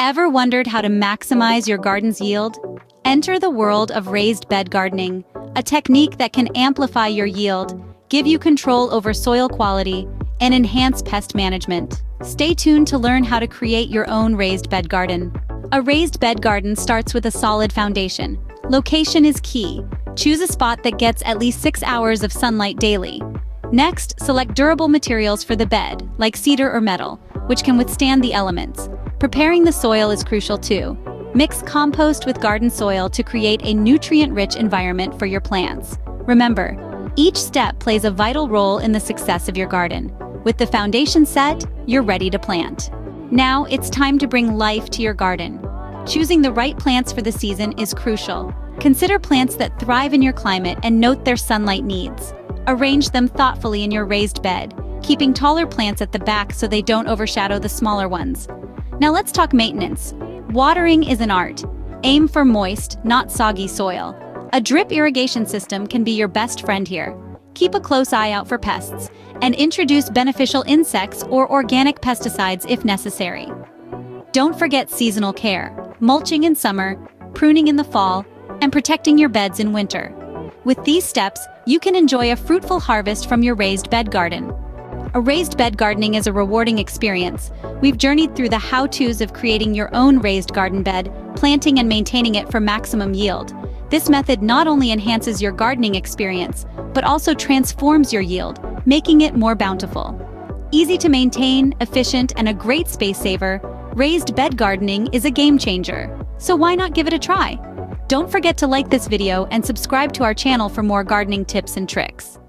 Ever wondered how to maximize your garden's yield? Enter the world of raised bed gardening, a technique that can amplify your yield, give you control over soil quality, and enhance pest management. Stay tuned to learn how to create your own raised bed garden. A raised bed garden starts with a solid foundation. Location is key. Choose a spot that gets at least 6 hours of sunlight daily. Next, select durable materials for the bed, like cedar or metal, which can withstand the elements. Preparing the soil is crucial too. Mix compost with garden soil to create a nutrient-rich environment for your plants. Remember, each step plays a vital role in the success of your garden. With the foundation set, you're ready to plant. Now it's time to bring life to your garden. Choosing the right plants for the season is crucial. Consider plants that thrive in your climate and note their sunlight needs. Arrange them thoughtfully in your raised bed, keeping taller plants at the back so they don't overshadow the smaller ones. Now let's talk maintenance. Watering is an art. Aim for moist, not soggy soil. A drip irrigation system can be your best friend here. Keep a close eye out for pests, and introduce beneficial insects or organic pesticides if necessary. Don't forget seasonal care, mulching in summer, pruning in the fall, and protecting your beds in winter. With these steps, you can enjoy a fruitful harvest from your raised bed garden. A raised bed gardening is a rewarding experience. We've journeyed through the how-tos of creating your own raised garden bed, planting and maintaining it for maximum yield. This method not only enhances your gardening experience, but also transforms your yield, making it more bountiful. Easy to maintain, efficient, and a great space saver, raised bed gardening is a game changer. So why not give it a try? Don't forget to like this video and subscribe to our channel for more gardening tips and tricks.